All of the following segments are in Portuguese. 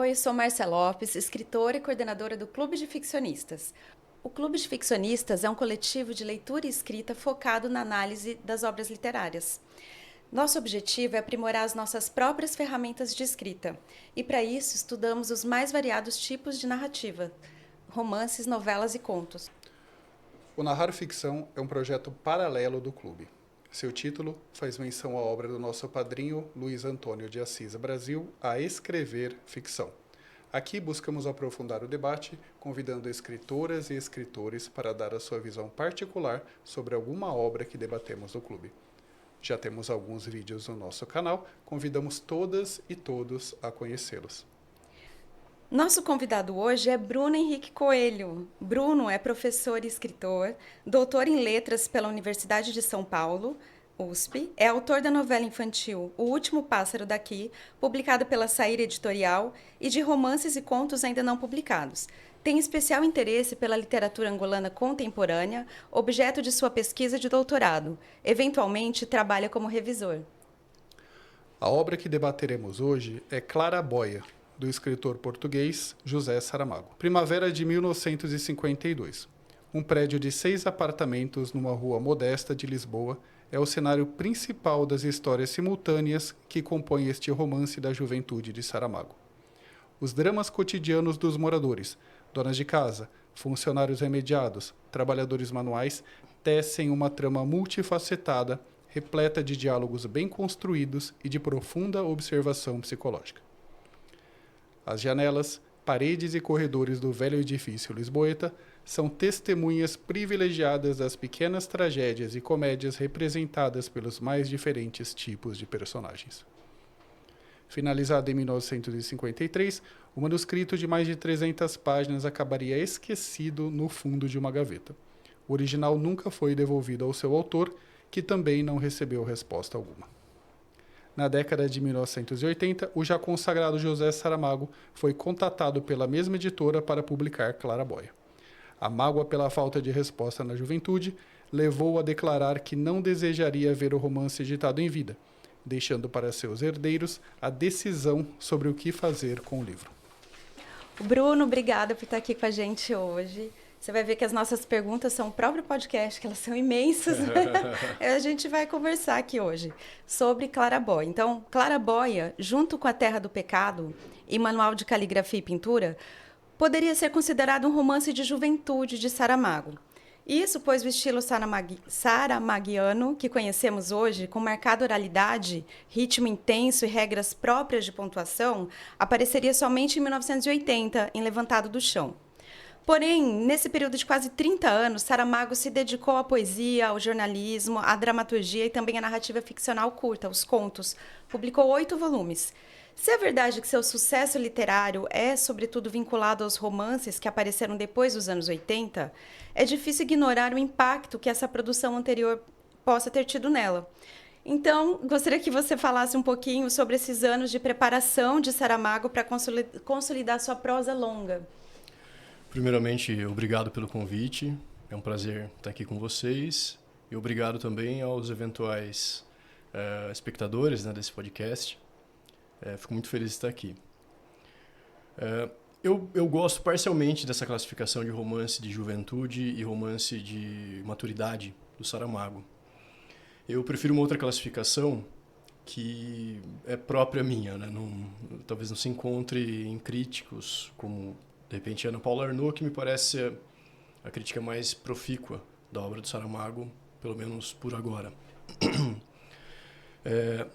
Oi, sou Márcia Lopes, escritora e coordenadora do Clube de Ficcionistas. O Clube de Ficcionistas é um coletivo de leitura e escrita focado na análise das obras literárias. Nosso objetivo é aprimorar as nossas próprias ferramentas de escrita, e para isso estudamos os mais variados tipos de narrativa, romances, novelas e contos. O Narrar Ficção é um projeto paralelo do clube. Seu título faz menção à obra do nosso padrinho Luiz Antônio de Assis Brasil, A Escrever Ficção. Aqui buscamos aprofundar o debate, convidando escritoras e escritores para dar a sua visão particular sobre alguma obra que debatemos no clube. Já temos alguns vídeos no nosso canal, convidamos todas e todos a conhecê-los. Nosso convidado hoje é Bruno Henrique Coelho. Bruno é professor e escritor, doutor em letras pela Universidade de São Paulo, USP, é autor da novela infantil O Último Pássaro Daqui, publicada pela Saíra Editorial, e de romances e contos ainda não publicados. Tem especial interesse pela literatura angolana contemporânea, objeto de sua pesquisa de doutorado. Eventualmente, trabalha como revisor. A obra que debateremos hoje é Claraboia, do escritor português José Saramago. Primavera de 1952. Um prédio de 6 apartamentos numa rua modesta de Lisboa é o cenário principal das histórias simultâneas que compõem este romance da juventude de Saramago. Os dramas cotidianos dos moradores, donas de casa, funcionários remediados, trabalhadores manuais, tecem uma trama multifacetada, repleta de diálogos bem construídos e de profunda observação psicológica. As janelas, paredes e corredores do velho edifício lisboeta são testemunhas privilegiadas das pequenas tragédias e comédias representadas pelos mais diferentes tipos de personagens. Finalizado em 1953, o manuscrito de mais de 300 páginas acabaria esquecido no fundo de uma gaveta. O original nunca foi devolvido ao seu autor, que também não recebeu resposta alguma. Na década de 1980, o já consagrado José Saramago foi contatado pela mesma editora para publicar Claraboia. A mágoa pela falta de resposta na juventude levou-o a declarar que não desejaria ver o romance editado em vida, deixando para seus herdeiros a decisão sobre o que fazer com o livro. Bruno, obrigada por estar aqui com a gente hoje. Você vai ver que as nossas perguntas são o próprio podcast, que elas são imensas. A gente vai conversar aqui hoje sobre Claraboia. Então, Claraboia, junto com A Terra do Pecado e Manual de Caligrafia e Pintura, poderia ser considerado um romance de juventude de Saramago. Isso pois o estilo saramaguiano, que conhecemos hoje, com marcada oralidade, ritmo intenso e regras próprias de pontuação, apareceria somente em 1980, em Levantado do Chão. Porém, nesse período de quase 30 anos, Saramago se dedicou à poesia, ao jornalismo, à dramaturgia e também à narrativa ficcional curta, os contos. Publicou 8 volumes. Se é verdade que seu sucesso literário é, sobretudo, vinculado aos romances que apareceram depois dos anos 80, é difícil ignorar o impacto que essa produção anterior possa ter tido nela. Então, gostaria que você falasse um pouquinho sobre esses anos de preparação de Saramago para consolidar sua prosa longa. Primeiramente, obrigado pelo convite. É um prazer estar aqui com vocês. E obrigado também aos eventuais espectadores, né, desse podcast. Fico muito feliz de estar aqui. Eu gosto parcialmente dessa classificação de romance de juventude e romance de maturidade do Saramago. Eu prefiro uma outra classificação que é própria minha, né? Talvez não se encontre em críticos como, de repente, Ana Paula Arnaud, que me parece ser a crítica mais profícua da obra do Saramago, pelo menos por agora.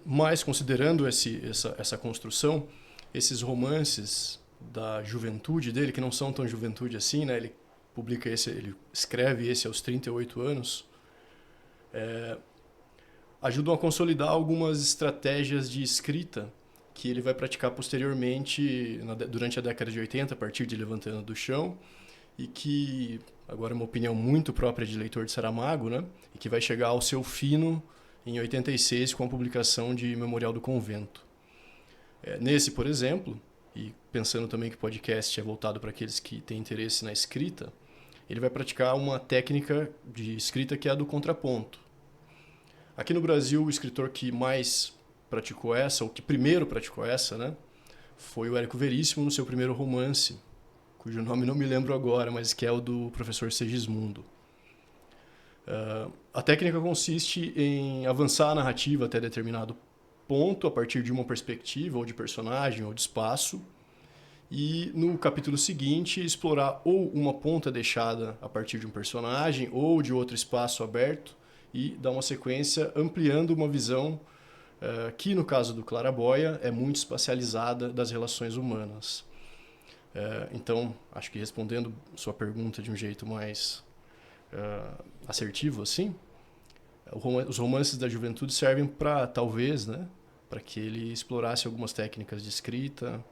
Mas, considerando essa construção, esses romances da juventude dele, que não são tão juventude assim, né? Ele escreve esse aos 38 anos, ajudam a consolidar algumas estratégias de escrita que ele vai praticar posteriormente, durante a década de 80, a partir de Levantando do Chão, e que, agora é uma opinião muito própria de leitor de Saramago, né? E que vai chegar ao seu fino em 86 com a publicação de Memorial do Convento. Nesse, por exemplo, e pensando também que o podcast é voltado para aqueles que têm interesse na escrita, ele vai praticar uma técnica de escrita que é a do contraponto. Aqui no Brasil, o escritor que mais praticou essa, ou que primeiro praticou essa, né, foi o Érico Veríssimo no seu primeiro romance, cujo nome não me lembro agora, mas que é o do professor Segismundo. A técnica consiste em avançar a narrativa até determinado ponto, a partir de uma perspectiva, ou de personagem, ou de espaço, e no capítulo seguinte explorar ou uma ponta deixada a partir de um personagem, ou de outro espaço aberto, e dar uma sequência ampliando uma visão que, no caso do Claraboia, é muito espacializada das relações humanas. Então, acho que respondendo sua pergunta de um jeito mais assertivo, assim, os romances da juventude servem para, talvez, né, para que ele explorasse algumas técnicas de escrita.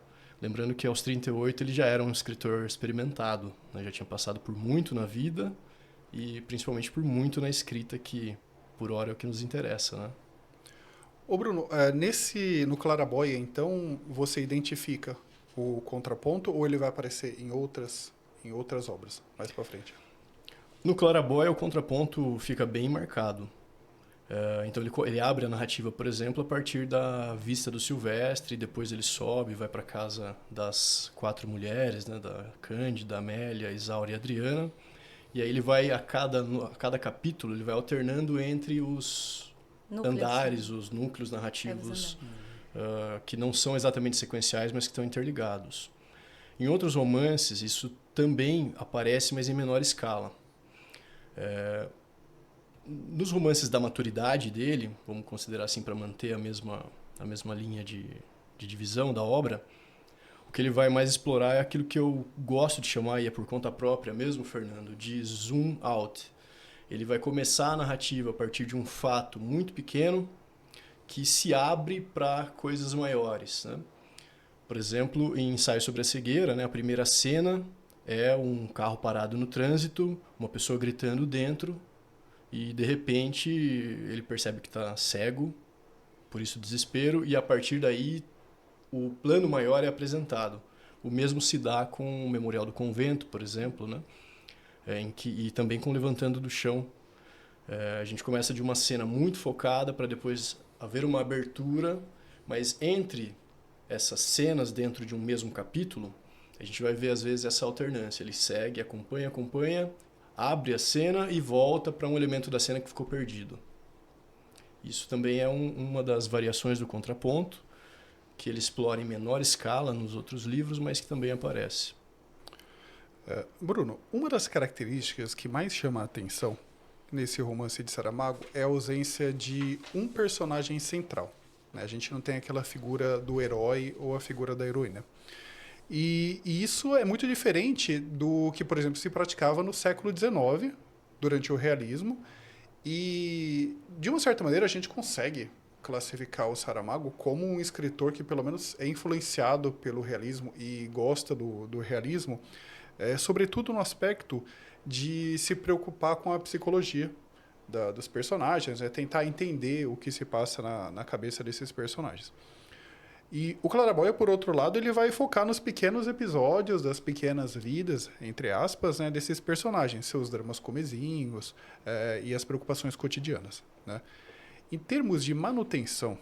Lembrando que aos 38 ele já era um escritor experimentado, né, já tinha passado por muito na vida e principalmente por muito na escrita, que por hora é o que nos interessa, né? Ô Bruno, no Claraboia, então, você identifica o contraponto ou ele vai aparecer em outras obras mais para frente? No Claraboia, o contraponto fica bem marcado. Então ele abre a narrativa, por exemplo, a partir da vista do Silvestre, depois ele sobe, vai para a casa das 4 mulheres, né, da Cândida, Amélia, Isaura e Adriana, e aí ele vai, a cada capítulo, ele vai alternando entre os andares, os núcleos narrativos, que não são exatamente sequenciais, mas que estão interligados. Em outros romances, isso também aparece, mas em menor escala. Nos romances da maturidade dele, vamos considerar assim para manter a mesma linha de divisão da obra, o que ele vai mais explorar é aquilo que eu gosto de chamar, e é por conta própria mesmo, Fernando, de zoom out. Ele vai começar a narrativa a partir de um fato muito pequeno que se abre para coisas maiores, né? Por exemplo, em Ensaio sobre a Cegueira, né, a primeira cena é um carro parado no trânsito, uma pessoa gritando dentro, e de repente ele percebe que está cego, por isso desespero, e a partir daí o plano maior é apresentado. O mesmo se dá com o Memorial do Convento, por exemplo, né? E também com Levantando do Chão. A gente começa de uma cena muito focada para depois haver uma abertura, mas entre essas cenas dentro de um mesmo capítulo, a gente vai ver às vezes essa alternância. Ele segue, acompanha, abre a cena e volta para um elemento da cena que ficou perdido. Isso também é uma das variações do contraponto, que ele explora em menor escala nos outros livros, mas que também aparece. Bruno, uma das características que mais chama a atenção nesse romance de Saramago é a ausência de um personagem central, né? A gente não tem aquela figura do herói ou a figura da heroína. E isso é muito diferente do que, por exemplo, se praticava no século XIX, durante o realismo. E, de uma certa maneira, a gente consegue classificar o Saramago como um escritor que, pelo menos, é influenciado pelo realismo e gosta do realismo, sobretudo no aspecto de se preocupar com a psicologia dos personagens, tentar entender o que se passa na cabeça desses personagens. E o Claraboia, por outro lado, ele vai focar nos pequenos episódios das pequenas vidas, entre aspas, né, desses personagens, seus dramas comezinhos e as preocupações cotidianas, né? Em termos de manutenção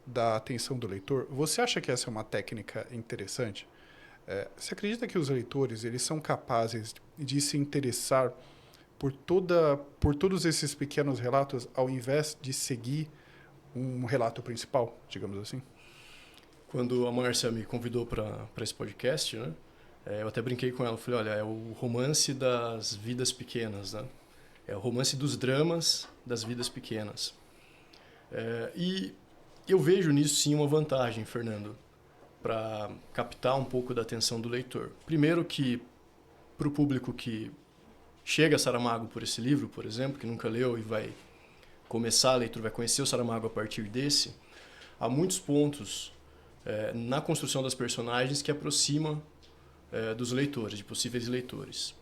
da atenção do leitor, você acha que essa é uma técnica interessante? Você acredita que os leitores eles são capazes de se interessar por todos esses pequenos relatos, ao invés de seguir um relato principal, digamos assim? Quando a Márcia me convidou para esse podcast, né, eu até brinquei com ela, falei, olha, é o romance das vidas pequenas, né? É o romance dos dramas das vidas pequenas. E eu vejo nisso sim uma vantagem, Fernando, para captar um pouco da atenção do leitor. Primeiro que, para o público que chega a Saramago por esse livro, por exemplo, que nunca leu e vai começar a leitura, vai conhecer o Saramago a partir desse, há muitos pontos na construção das personagens que aproxima dos leitores, de possíveis leitores.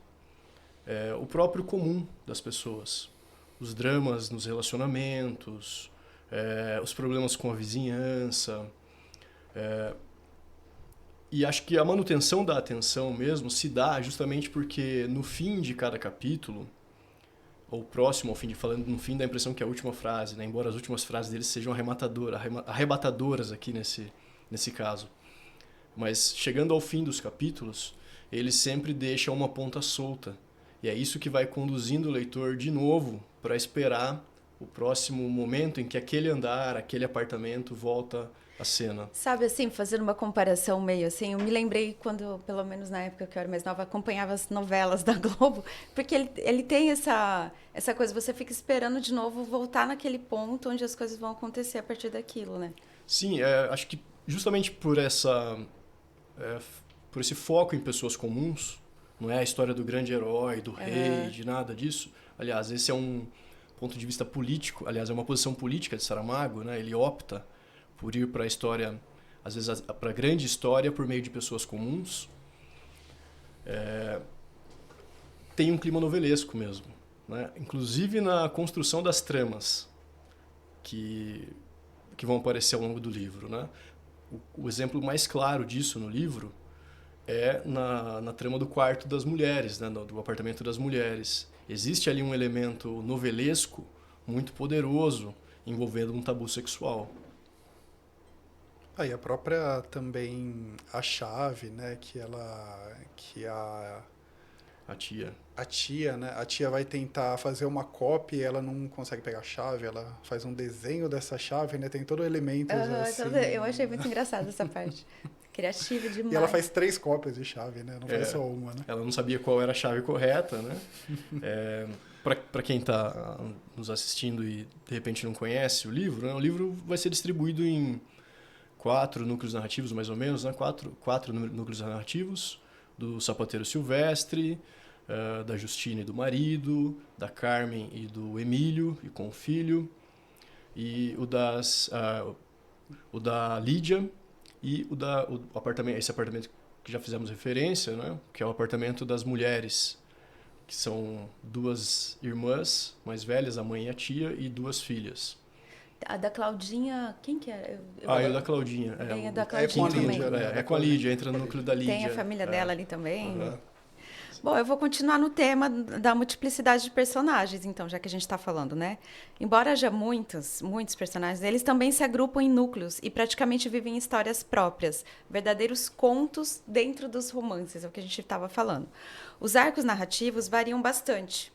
O próprio comum das pessoas, os dramas nos relacionamentos, os problemas com a vizinhança. E acho que a manutenção da atenção mesmo se dá justamente porque no fim de cada capítulo, ou próximo ao fim, falando no fim, dá a impressão que é a última frase, né? Embora as últimas frases deles sejam arrebatadoras aqui nesse caso. Mas chegando ao fim dos capítulos, ele sempre deixa uma ponta solta. E é isso que vai conduzindo o leitor de novo para esperar o próximo momento em que aquele andar, aquele apartamento volta à cena. Sabe, assim, fazendo uma comparação meio assim, eu me lembrei quando, pelo menos na época que eu era mais nova, acompanhava as novelas da Globo, porque ele tem essa coisa, você fica esperando de novo voltar naquele ponto onde as coisas vão acontecer a partir daquilo, né? Sim, acho que justamente por por esse foco em pessoas comuns, não é a história do grande herói, do rei, de nada disso. Aliás, esse é um ponto de vista político, aliás, é uma posição política de Saramago, né? Ele opta por ir para a história, às vezes para a grande história por meio de pessoas comuns. Tem um clima novelesco mesmo, né? Inclusive na construção das tramas que vão aparecer ao longo do livro, né? O exemplo mais claro disso no livro é na trama do quarto das mulheres, né? Do apartamento das mulheres. Existe ali um elemento novelesco muito poderoso envolvendo um tabu sexual. Aí a própria também a chave, né, A tia. a tia, né, a tia vai tentar fazer uma cópia e ela não consegue pegar a chave, ela faz um desenho dessa chave, né, tem todo elementos assim. Eu achei muito engraçada essa parte. Criativa demais. E ela faz 3 cópias de chave, né, não faz só uma, né. Ela não sabia qual era a chave correta, né? Para quem está nos assistindo e de repente não conhece o livro, né? O livro vai ser distribuído em 4 núcleos narrativos, mais ou menos, né? Quatro núcleos narrativos, do Sapateiro Silvestre, da Justine e do marido, da Carmen e do Emílio, e com o filho, e o da Lídia, e esse apartamento que já fizemos referência, né? Que é o apartamento das mulheres, que são 2 irmãs mais velhas, a mãe e a tia, e 2 filhas. A da Claudinha, quem que era? E o da Claudinha. Tem a da É Claudinha com a também. Lídia, né? É com a Lídia, entra no núcleo da Lídia. Tem a família dela ali também. Uhum. Bom, eu vou continuar no tema da multiplicidade de personagens, então, já que a gente está falando, né? Embora haja muitos personagens, eles também se agrupam em núcleos e praticamente vivem em histórias próprias, verdadeiros contos dentro dos romances, é o que a gente estava falando. Os arcos narrativos variam bastante.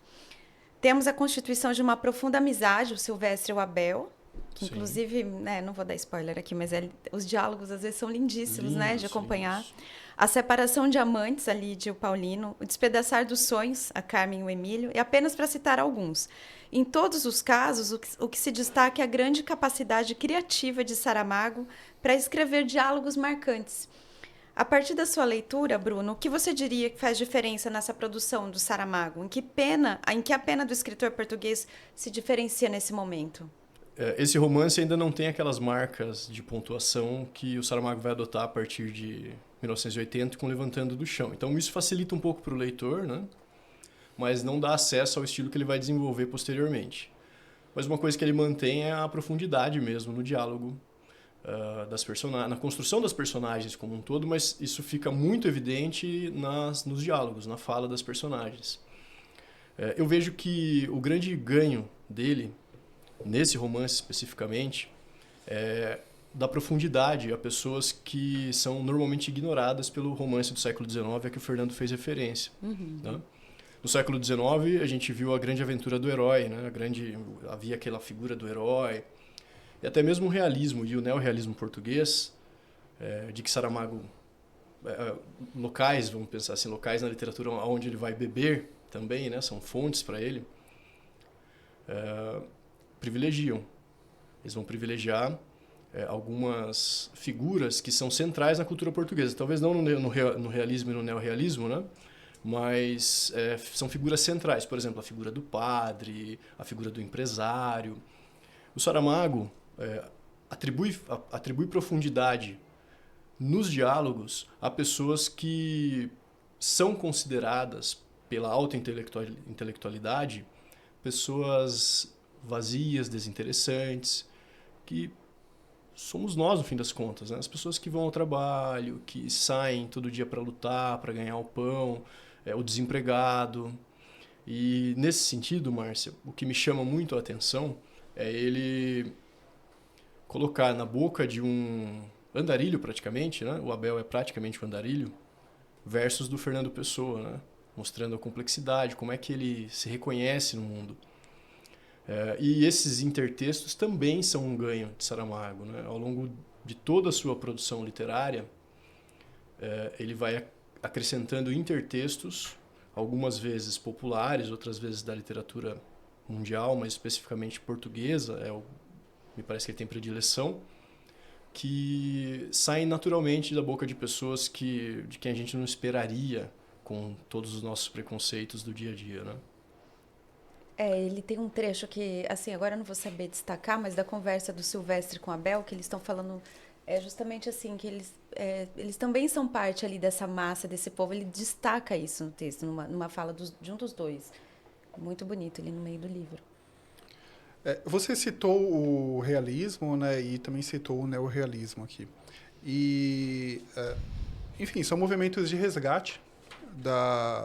Temos a constituição de uma profunda amizade, o Silvestre e o Abel, que inclusive, né, não vou dar spoiler aqui, mas os diálogos às vezes são lindíssimos, né, de acompanhar. Lindos. A separação de amantes, a Lídia e o Paulino, o despedaçar dos sonhos, a Carmen e o Emílio, e apenas para citar alguns. Em todos os casos, o que se destaca é a grande capacidade criativa de Saramago para escrever diálogos marcantes. A partir da sua leitura, Bruno, o que você diria que faz diferença nessa produção do Saramago? Em que a pena do escritor português se diferencia nesse momento? Esse romance ainda não tem aquelas marcas de pontuação que o Saramago vai adotar a partir de 1980 com Levantando do Chão. Então isso facilita um pouco para o leitor, né? Mas não dá acesso ao estilo que ele vai desenvolver posteriormente. Mas uma coisa que ele mantém é a profundidade mesmo no diálogo das personagens, na construção das personagens como um todo, mas isso fica muito evidente nos diálogos, na fala das personagens. Eu vejo que o grande ganho dele, nesse romance especificamente, da profundidade a pessoas que são normalmente ignoradas pelo romance do século XIX a que o Fernando fez referência. Uhum. Né? No século XIX, a gente viu a grande aventura do herói, né? Havia aquela figura do herói, e até mesmo o realismo e o neorrealismo português, de que Saramago, locais, vamos pensar assim, locais na literatura onde ele vai beber também, né? São fontes para ele, privilegiam. Eles vão privilegiar algumas figuras que são centrais na cultura portuguesa. Talvez não no realismo e no neorrealismo, né? Mas são figuras centrais. Por exemplo, a figura do padre, a figura do empresário. O Saramago atribui profundidade nos diálogos a pessoas que são consideradas pela alta intelectualidade pessoas vazias, desinteressantes, que somos nós, no fim das contas, né? As pessoas que vão ao trabalho, que saem todo dia para lutar, para ganhar o pão, o desempregado. E nesse sentido, Márcia, o que me chama muito a atenção é ele colocar na boca de um andarilho praticamente, né? O Abel é praticamente um andarilho, versus do Fernando Pessoa, né? Mostrando a complexidade, como é que ele se reconhece no mundo. E esses intertextos também são um ganho de Saramago, né? Ao longo de toda a sua produção literária, ele vai acrescentando intertextos, algumas vezes populares, outras vezes da literatura mundial, mas especificamente portuguesa, me parece que ele tem predileção, que saem naturalmente da boca de pessoas de quem a gente não esperaria com todos os nossos preconceitos do dia a dia, né? Ele tem um trecho que, assim, agora eu não vou saber destacar, mas da conversa do Silvestre com a Bel, que eles estão falando justamente assim, que eles também são parte ali dessa massa, desse povo. Ele destaca isso no texto, numa fala de um dos dois. Muito bonito ali no meio do livro. Você citou o realismo, né, e também citou o neorrealismo aqui. E, enfim, são movimentos de resgate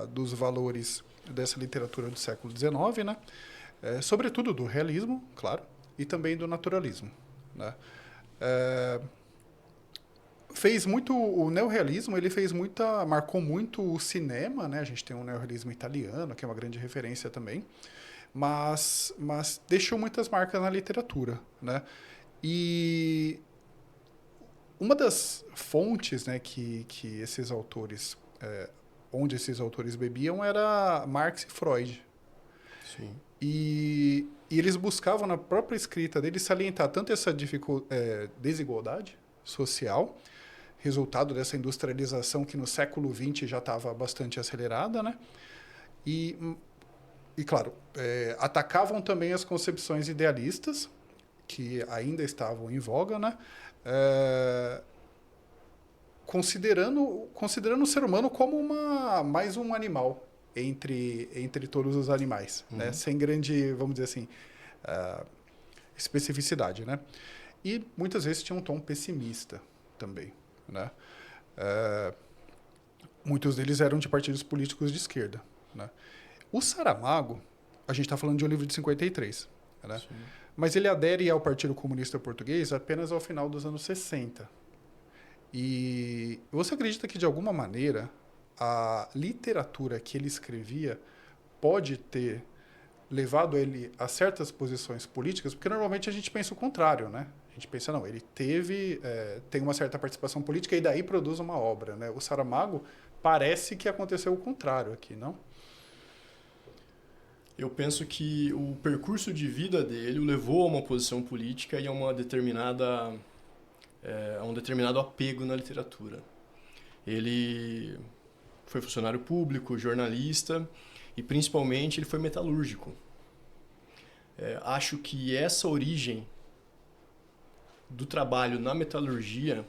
dos valores dessa literatura do século XIX, né? Sobretudo do realismo, claro, e também do naturalismo, né? O neorrealismo, ele marcou muito o cinema, né? A gente tem o neorrealismo italiano, que é uma grande referência também, mas deixou muitas marcas na literatura, né? E uma das fontes, né, que esses autores, onde esses autores bebiam, era Marx e Freud. Sim. E eles buscavam na própria escrita deles salientar tanto essa desigualdade social, resultado dessa industrialização que no século XX já estava bastante acelerada, né? E claro, atacavam também as concepções idealistas, que ainda estavam em voga, né? Considerando o ser humano como mais um animal entre todos os animais, né? Sem grande, vamos dizer assim, especificidade, né? E muitas vezes tinha um tom pessimista também, né? Muitos deles eram de partidos políticos de esquerda, né? O Saramago, a gente está falando de um livro de 53, né? Sim. Mas ele adere ao Partido Comunista Português apenas ao final dos anos 60. E você acredita que, de alguma maneira, a literatura que ele escrevia pode ter levado ele a certas posições políticas? Porque normalmente a gente pensa o contrário, né? A gente pensa, não, ele tem uma certa participação política e daí produz uma obra, né? O Saramago parece que aconteceu o contrário aqui, não? Eu penso que o percurso de vida dele o levou a uma posição política e a um determinado apego na literatura. Ele foi funcionário público, jornalista e, principalmente, ele foi metalúrgico. Acho que essa origem do trabalho na metalurgia,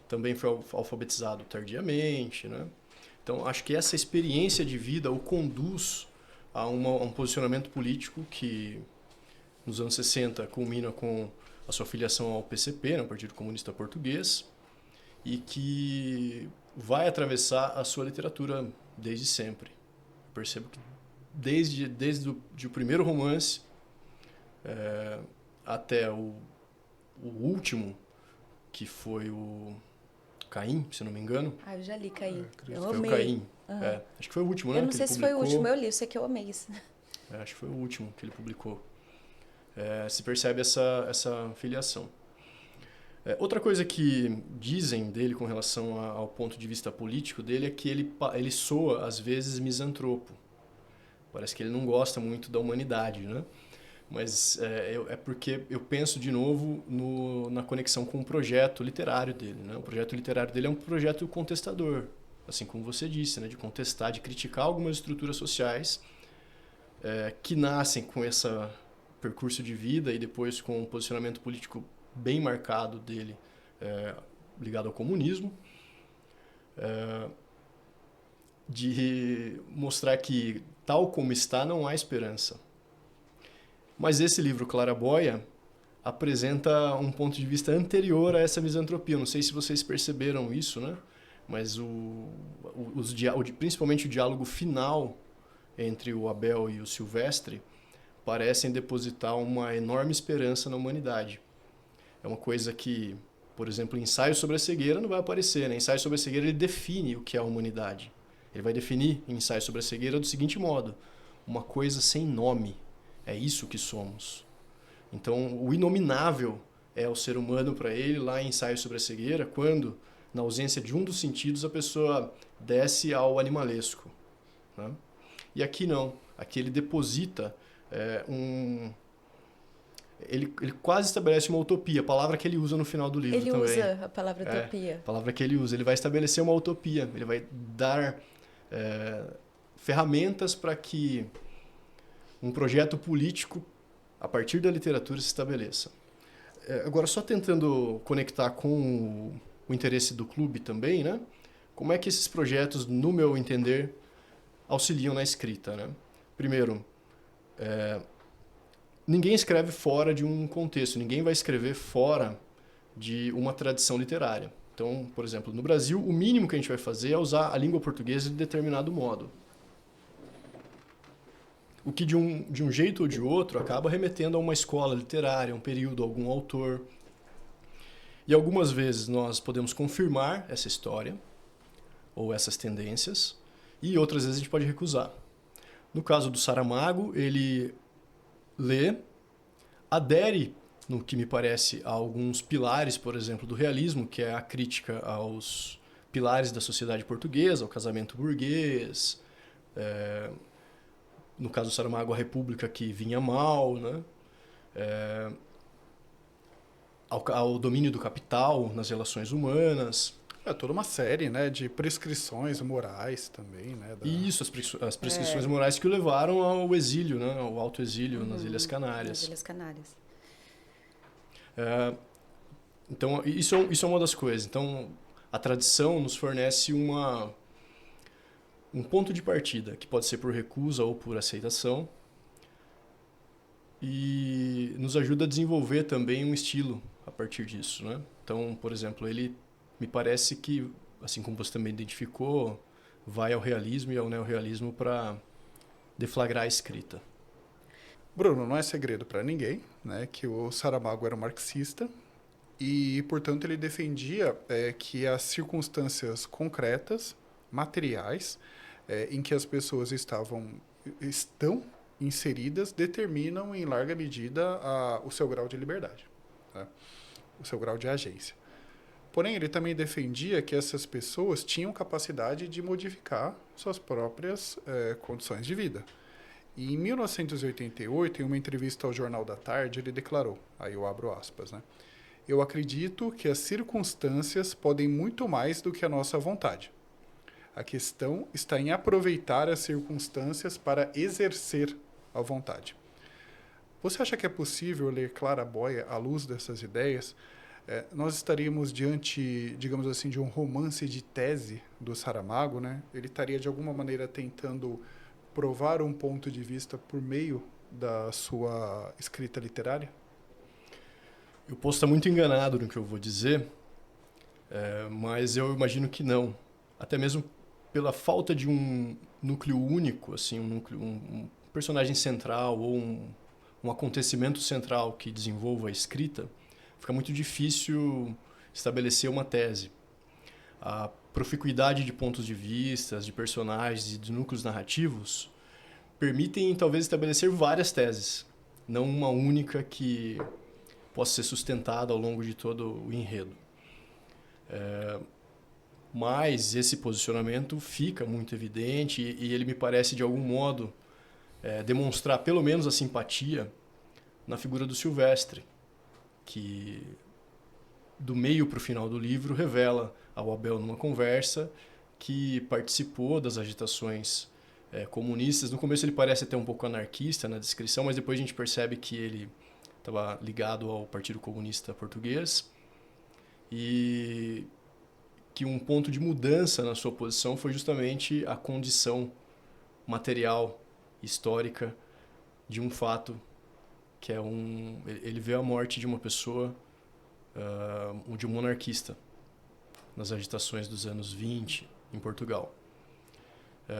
também foi alfabetizado tardiamente, né? Então, acho que essa experiência de vida o conduz a um posicionamento político que, nos anos 60, culmina com a sua filiação ao PCP, né, o Partido Comunista Português, e que vai atravessar a sua literatura desde sempre. Eu percebo que desde o primeiro romance até o último, que foi o Caim, se não me engano. Eu já li Caim. Eu foi amei. O Caim. Acho que foi o último, né? Eu não sei se foi o último, eu li, eu sei que eu amei isso. Acho que foi o último que ele publicou. Se percebe essa filiação. Outra coisa que dizem dele com relação ao ponto de vista político dele é que ele soa, às vezes, misantropo. Parece que ele não gosta muito da humanidade, né? Mas é porque eu penso de novo na conexão com o projeto literário dele, né? O projeto literário dele é um projeto contestador, assim como você disse, né? De contestar, de criticar algumas estruturas sociais que nascem com esse percurso de vida e depois com um posicionamento político bem marcado dele, ligado ao comunismo, de mostrar que, tal como está, não há esperança. Mas esse livro, Claraboia, apresenta um ponto de vista anterior a essa misantropia. Não sei se vocês perceberam isso, né? Mas principalmente o diálogo final entre o Abel e o Silvestre parecem depositar uma enorme esperança na humanidade. É uma coisa que Por exemplo, ensaio sobre a cegueira não vai aparecer, né? Ensaio sobre a cegueira ele define o que é a humanidade. Ele vai definir em ensaio sobre a cegueira do seguinte modo: uma coisa sem nome. É isso que somos. Então, o inominável é o ser humano para ele lá em ensaio sobre a cegueira, quando, na ausência de um dos sentidos, a pessoa desce ao animalesco, né? E aqui não. Aqui ele deposita Ele quase estabelece uma utopia, a palavra que ele usa no final do livro Ele também. usa a palavra utopia. A palavra que ele usa. Ele vai estabelecer uma utopia, ele vai dar ferramentas para que um projeto político, a partir da literatura, se estabeleça. Agora, só tentando conectar com o interesse do clube também, né? Como é que esses projetos, no meu entender, auxiliam na escrita, né? Primeiro, ninguém escreve fora de um contexto, ninguém vai escrever fora de uma tradição literária. Então, por exemplo, no Brasil, o mínimo que a gente vai fazer é usar a língua portuguesa de determinado modo. O que de um jeito ou de outro acaba remetendo a uma escola literária, um período, algum autor. E algumas vezes nós podemos confirmar essa história ou essas tendências, e outras vezes a gente pode recusar. No caso do Saramago, ele lê, adere, no que me parece, a alguns pilares, por exemplo, do realismo, que é a crítica aos pilares da sociedade portuguesa, ao casamento burguês, no caso do Saramago, a república que vinha mal, né? Ao domínio do capital nas relações humanas. É toda uma série, né, de prescrições morais também, né? Isso, as prescrições morais que o levaram ao exílio, né? Ao autoexílio nas Ilhas Canárias. Nas Ilhas Canárias. Então, isso é uma das coisas. Então, a tradição nos fornece um ponto de partida, que pode ser por recusa ou por aceitação, e nos ajuda a desenvolver também um estilo a partir disso, né? Então, por exemplo, ele me parece que, assim como você também identificou, vai ao realismo e ao neorrealismo para deflagrar a escrita. Bruno, não é segredo para ninguém, né, que o Saramago era um marxista e, portanto, ele defendia que as circunstâncias concretas, materiais, em que as pessoas estão inseridas determinam, em larga medida, o seu grau de liberdade, né? O seu grau de agência. Porém, ele também defendia que essas pessoas tinham capacidade de modificar suas próprias condições de vida. E em 1988, em uma entrevista ao Jornal da Tarde, ele declarou, aí eu abro aspas, né? Eu acredito que as circunstâncias podem muito mais do que a nossa vontade. A questão está em aproveitar as circunstâncias para exercer a vontade. Você acha que é possível ler Clara Boia à luz dessas ideias? Nós estaríamos diante, digamos assim, de um romance de tese do Saramago, né? Ele estaria, de alguma maneira, tentando provar um ponto de vista por meio da sua escrita literária? Eu posso estar muito enganado no que eu vou dizer, mas eu imagino que não. Até mesmo pela falta de um núcleo único, assim, um personagem central ou um acontecimento central que desenvolva a escrita, fica muito difícil estabelecer uma tese. A proficuidade de pontos de vista, de personagens e de núcleos narrativos permitem, talvez, estabelecer várias teses, não uma única que possa ser sustentada ao longo de todo o enredo. Mas esse posicionamento fica muito evidente e ele me parece, de algum modo, demonstrar pelo menos a simpatia na figura do Silvestre, que do meio para o final do livro revela ao Abel numa conversa que participou das agitações comunistas. No começo ele parece até um pouco anarquista na descrição, mas depois a gente percebe que ele estava ligado ao Partido Comunista Português e que um ponto de mudança na sua posição foi justamente a condição material, histórica, de um fato que é ele vê a morte de uma pessoa, de um monarquista, nas agitações dos anos 20 em Portugal.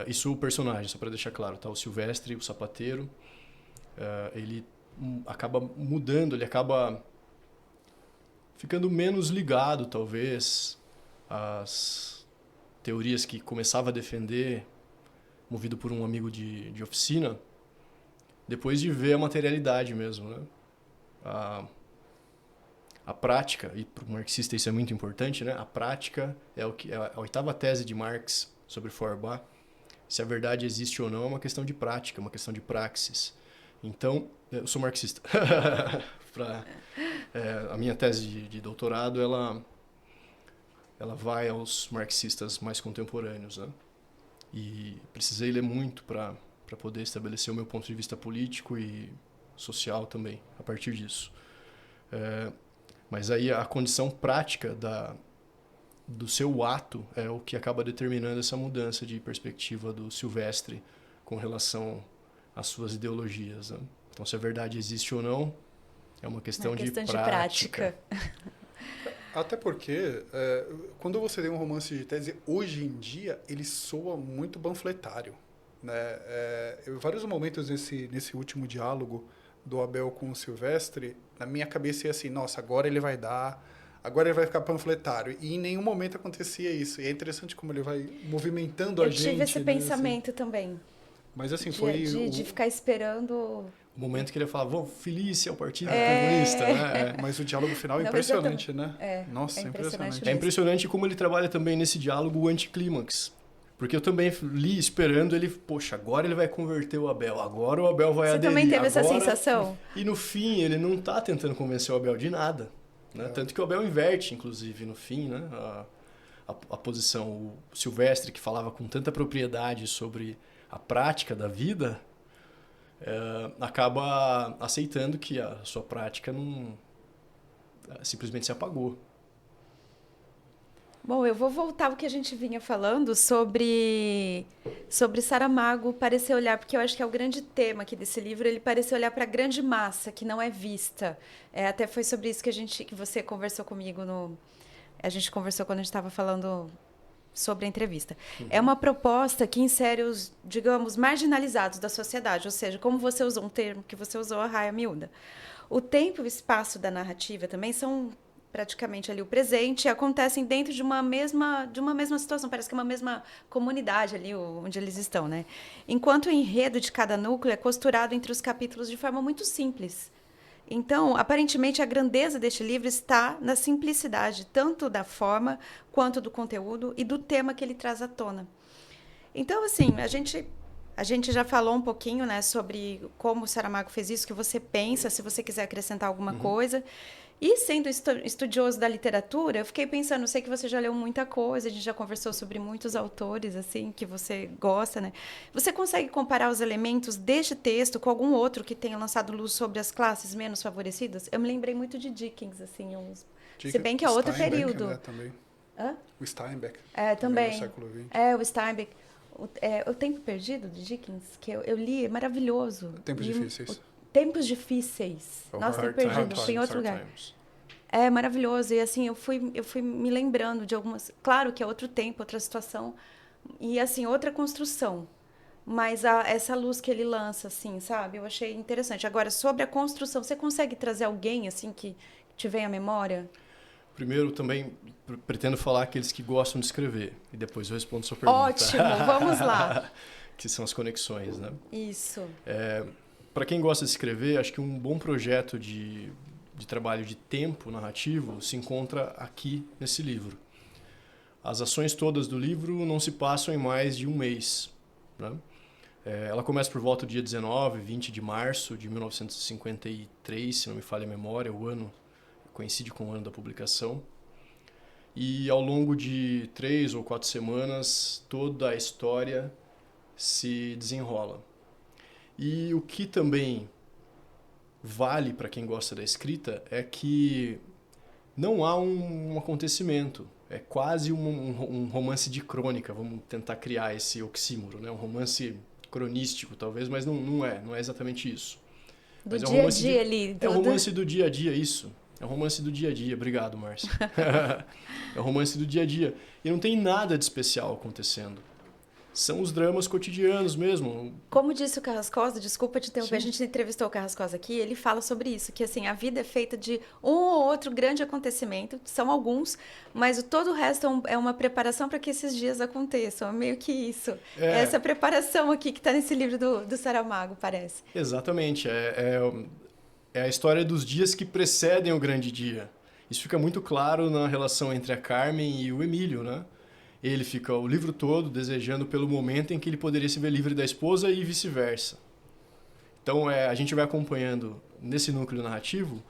Isso o personagem, só para deixar claro, tá? O Silvestre, o sapateiro, ele acaba mudando, ele acaba ficando menos ligado, talvez, às teorias que começava a defender, movido por um amigo de oficina, depois de ver a materialidade mesmo, né? A prática, e para o marxista isso é muito importante, né? A prática é a 8ª tese de Marx sobre Feuerbach. Se a verdade existe ou não é uma questão de prática, uma questão de praxis. Então, eu sou marxista. A minha tese de doutorado, ela vai aos marxistas mais contemporâneos, né? E precisei ler muito para poder estabelecer o meu ponto de vista político e social também, a partir disso. Mas aí a condição prática do seu ato é o que acaba determinando essa mudança de perspectiva do Silvestre com relação às suas ideologias, né? Então, se a verdade existe ou não, é uma questão de prática. Até porque, quando você tem um romance de tese, hoje em dia, ele soa muito panfletário, né? Em vários momentos nesse último diálogo do Abel com o Silvestre, na minha cabeça ia assim, nossa, agora ele vai ficar panfletário. E em nenhum momento acontecia isso. E é interessante como ele vai movimentando a gente. Eu tive esse né, pensamento assim. também. Mas assim, De ficar esperando... O momento que ele falava, vou Felícia, o Partido Comunista, né? Mas o diálogo final é impressionante, né? Nossa, é impressionante. É impressionante como ele trabalha também nesse diálogo o anticlímax. Porque eu também li esperando ele, poxa, agora ele vai converter o Abel, agora o Abel vai aderir. Você também teve agora... essa sensação? E no fim, ele não está tentando convencer o Abel de nada. Né? Tanto que o Abel inverte, inclusive, no fim, né? a posição. O Silvestre, que falava com tanta propriedade sobre a prática da vida, acaba aceitando que a sua prática não simplesmente se apagou. Bom, eu vou voltar ao que a gente vinha falando sobre Saramago parecer olhar, porque eu acho que é o grande tema aqui desse livro, ele parece olhar para a grande massa, que não é vista. Até foi sobre isso que você conversou comigo, a gente conversou quando a gente estava falando sobre a entrevista. Uhum. É uma proposta que insere os, digamos, marginalizados da sociedade, ou seja, como você usou um termo que você usou, a raia miúda. O tempo e o espaço da narrativa também são praticamente ali o presente, e acontecem dentro de uma mesma situação, parece que é uma mesma comunidade ali onde eles estão, né? Enquanto o enredo de cada núcleo é costurado entre os capítulos de forma muito simples. Então, aparentemente, a grandeza deste livro está na simplicidade, tanto da forma quanto do conteúdo e do tema que ele traz à tona. Então, assim, a gente já falou um pouquinho, né, sobre como o Saramago fez isso, que você pensa, se você quiser acrescentar alguma coisa. E sendo estudioso da literatura, eu fiquei pensando, eu sei que você já leu muita coisa, a gente já conversou sobre muitos autores, assim, que você gosta, né? Você consegue comparar os elementos deste texto com algum outro que tenha lançado luz sobre as classes menos favorecidas? Eu me lembrei muito de Dickens, assim, se bem que é outro período. Né, também. Hã? O Steinbeck. Também. No século XX. O Steinbeck. O Tempo Perdido, de Dickens, que eu li, é maravilhoso. Tempos Difíceis. Tempos Difíceis. Nossa, Tempo Perdido, foi em outro lugar. É maravilhoso. E assim, eu fui me lembrando de algumas... Claro que é outro tempo, outra situação. E assim, outra construção. Mas essa luz que ele lança, assim, sabe? Eu achei interessante. Agora, sobre a construção, você consegue trazer alguém, assim, que te vem à memória? Primeiro, também pretendo falar aqueles que gostam de escrever. E depois eu respondo a sua pergunta. Ótimo, vamos lá. Que são as conexões, né? Isso. Para quem gosta de escrever, acho que um bom projeto de trabalho de tempo narrativo se encontra aqui nesse livro. As ações todas do livro não se passam em mais de um mês, né? Ela começa por volta do dia 19, 20 de março de 1953, se não me falha a memória, o ano coincide com o ano da publicação. E ao longo de 3 ou 4 semanas, toda a história se desenrola. E o que também vale para quem gosta da escrita é que não há um acontecimento. É quase um romance de crônica. Vamos tentar criar esse oxímoro, né? Um romance cronístico, talvez, mas não é exatamente isso. Do dia a dia ali. É um romance do dia a dia, isso. É um romance do dia a dia. Obrigado, Márcia. É um romance do dia a dia. E não tem nada de especial acontecendo. são os dramas cotidianos mesmo. Como disse o Carrascosa, desculpa te interromper, a Sim. gente entrevistou o Carrascosa aqui, ele fala sobre isso, que assim, a vida é feita de um ou outro grande acontecimento, são alguns, mas todo o resto é uma preparação para que esses dias aconteçam, é meio que isso. É essa preparação aqui que está nesse livro do Saramago, parece. Exatamente, é a história dos dias que precedem o grande dia. Isso fica muito claro na relação entre a Carmen e o Emílio, né? Ele fica o livro todo desejando pelo momento em que ele poderia se ver livre da esposa e vice-versa. Então, a gente vai acompanhando nesse núcleo narrativo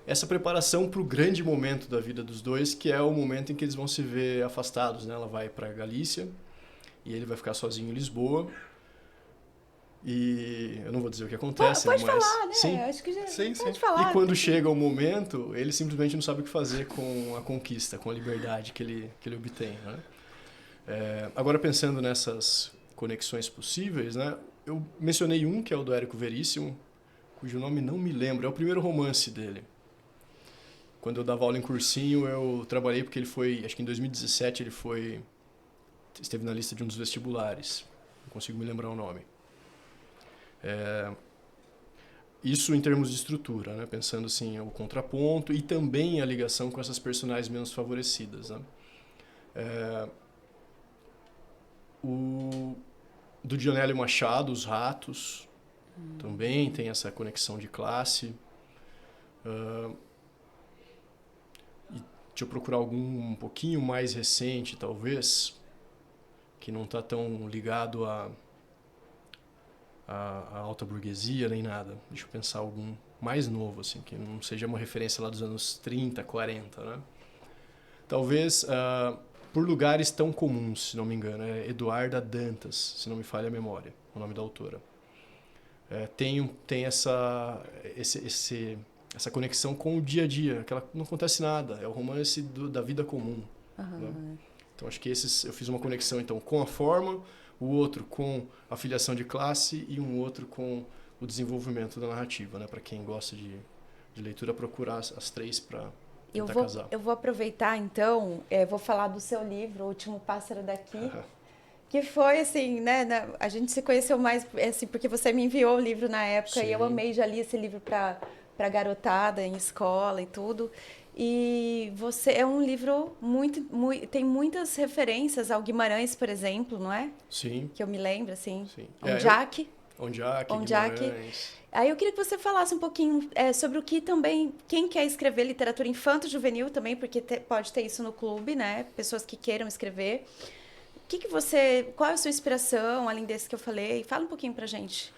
essa preparação para o grande momento da vida dos dois, que é o momento em que eles vão se ver afastados, né? Ela vai para Galícia e ele vai ficar sozinho em Lisboa. E eu não vou dizer o que acontece, Pode mas... falar, né? Sim. Acho que já Sim, pode sim. falar. E quando chega o momento, ele simplesmente não sabe o que fazer com a conquista, com a liberdade que ele obtém, né? Agora, pensando nessas conexões possíveis, né? Eu mencionei um, que é o do Érico Veríssimo, cujo nome não me lembro, é o primeiro romance dele. Quando eu dava aula em cursinho, eu trabalhei porque ele foi, acho que em 2017 esteve na lista de um dos vestibulares, não consigo me lembrar o nome. Isso em termos de estrutura, né? Pensando assim, o contraponto e também a ligação com essas personagens menos favorecidas, né? Do Dionélio Machado, Os Ratos, também tem essa conexão de classe. E deixa eu procurar algum um pouquinho mais recente, talvez, que não está tão ligado à alta burguesia nem nada. Deixa eu pensar algum mais novo, assim, que não seja uma referência lá dos anos 30, 40, né? Talvez Por Lugares Tão Comuns, se não me engano. É Eduarda Dantas, se não me falha a memória, o nome da autora. Tem essa conexão com o dia a dia, que não acontece nada, é o romance da vida comum. Né? Então acho que eu fiz uma conexão então com a forma, o outro com a filiação de classe e um outro com o desenvolvimento da narrativa, né? Para quem gosta de leitura, procurar as três para tentar casar. Eu vou aproveitar então, vou falar do seu livro, O Último Pássaro Daqui, que foi assim, né, a gente se conheceu mais assim, porque você me enviou o livro na época. Sim. E eu amei, já li esse livro para garotada em escola e tudo. E é um livro tem muitas referências ao Guimarães, por exemplo, não é? Sim. Que eu me lembro, assim. Sim. Ondiaque, Guimarães. Aí eu queria que você falasse um pouquinho sobre o que também, quem quer escrever literatura infanto-juvenil também, porque pode ter isso no clube, né? Pessoas que queiram escrever. Qual é a sua inspiração, além desse que eu falei? Fala um pouquinho pra gente.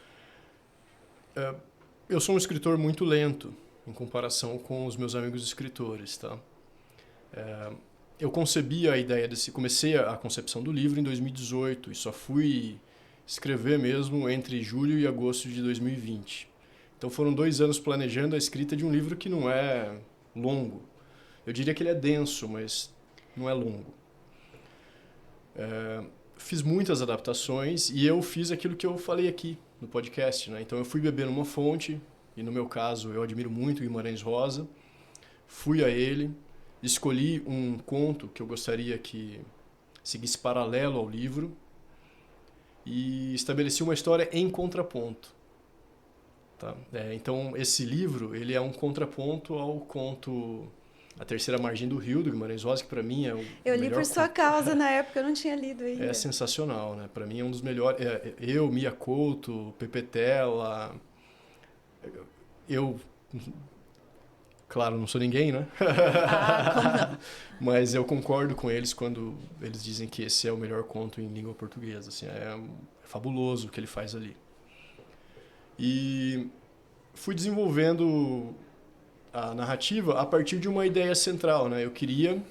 Eu sou um escritor muito lento em comparação com os meus amigos escritores, tá? Eu concebi a ideia comecei a concepção do livro em 2018 e só fui escrever mesmo entre julho e agosto de 2020. Então foram 2 anos planejando a escrita de um livro que não é longo. Eu diria que ele é denso, mas não é longo. Fiz muitas adaptações e eu fiz aquilo que eu falei aqui no podcast, né? Então eu fui beber numa fonte, e no meu caso eu admiro muito Guimarães Rosa, fui a ele, escolhi um conto que eu gostaria que seguisse paralelo ao livro e estabeleci uma história em contraponto. Tá? Então esse livro ele é um contraponto ao conto A Terceira Margem do Rio, do Guimarães Rosa, que para mim é o melhor. Eu li por sua causa na época, eu não tinha lido ainda. É sensacional, né? Para mim é um dos melhores. Eu, Mia Couto, Pepe Tela. Eu, claro, não sou ninguém, né? Como não? Mas eu concordo com eles quando eles dizem que esse é o melhor conto em língua portuguesa. Assim, é fabuloso o que ele faz ali. E fui desenvolvendo a narrativa a partir de uma ideia central, né? Eu queria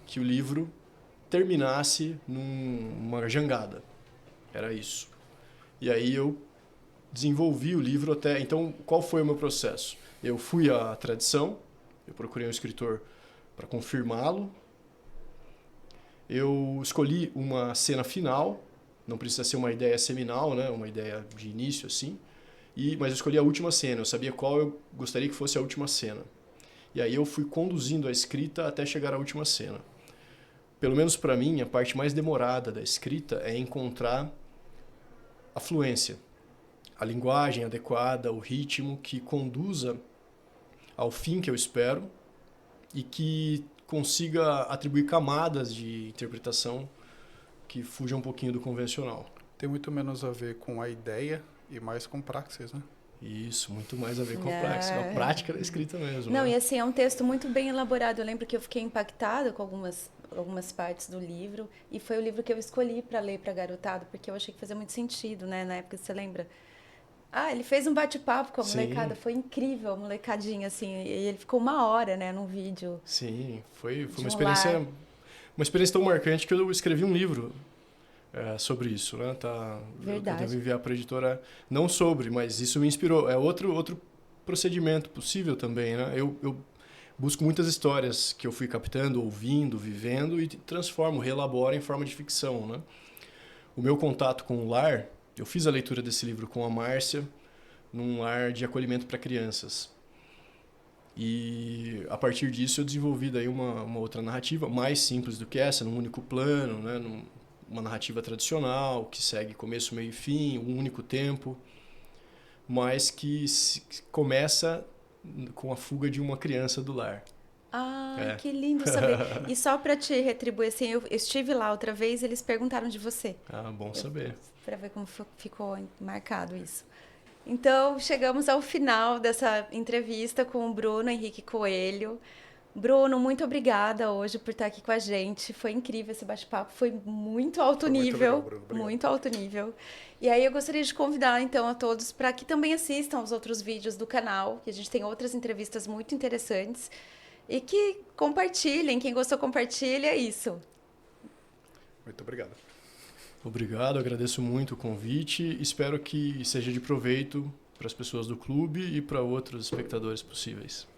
que o livro terminasse numa jangada. Era isso. E aí eu desenvolvi o livro até... Então, qual foi o meu processo? Eu fui à tradição, eu procurei um escritor para confirmá-lo. Eu escolhi uma cena final, não precisa ser uma ideia seminal, né? Uma ideia de início, assim. Mas eu escolhi a última cena, eu sabia qual eu gostaria que fosse a última cena. E aí eu fui conduzindo a escrita até chegar à última cena. pelo menos para mim, a parte mais demorada da escrita é encontrar a fluência, a linguagem adequada, o ritmo que conduza ao fim que eu espero e que consiga atribuir camadas de interpretação que fujam um pouquinho do convencional. Tem muito menos a ver com a ideia e mais com praxis, né? Isso, muito mais a ver com a prática, a prática da escrita mesmo. Não, né? e assim, é um texto muito bem elaborado. Eu lembro que eu fiquei impactada com algumas partes do livro, e foi o livro que eu escolhi para ler para garotada, porque eu achei que fazia muito sentido, né? Na época, você lembra? Ah, ele fez um bate-papo com a molecada, foi incrível, a molecadinha, assim, e ele ficou 1 hora, né, num vídeo. Sim, foi de uma lar. experiência tão marcante que eu escrevi um livro sobre isso, né? Eu devo Verdade. enviar para a editora, não sobre, mas isso me inspirou. É outro procedimento possível também, né? Eu busco muitas histórias que eu fui captando, ouvindo, vivendo e transformo, reelaboro em forma de ficção, né? O meu contato com o lar, eu fiz a leitura desse livro com a Márcia, num lar de acolhimento para crianças. E a partir disso eu desenvolvi daí uma outra narrativa, mais simples do que essa, num único plano, né? Uma narrativa tradicional, que segue começo, meio e fim, um único tempo, mas que começa com a fuga de uma criança do lar. Ah, que lindo saber. E só para te retribuir, assim, eu estive lá outra vez e eles perguntaram de você. Ah, bom saber. Para ver como ficou marcado isso. Então, chegamos ao final dessa entrevista com o Bruno Henrique Coelho. Bruno, muito obrigada hoje por estar aqui com a gente. Foi incrível esse bate-papo, foi muito alto Foi muito nível, legal, Bruno. Obrigado. muito alto nível. E aí eu gostaria de convidar então a todos para que também assistam os outros vídeos do canal, que a gente tem outras entrevistas muito interessantes e que compartilhem, quem gostou compartilha, é isso. Muito obrigado. Obrigado, agradeço muito o convite. Espero que seja de proveito para as pessoas do clube e para outros espectadores possíveis.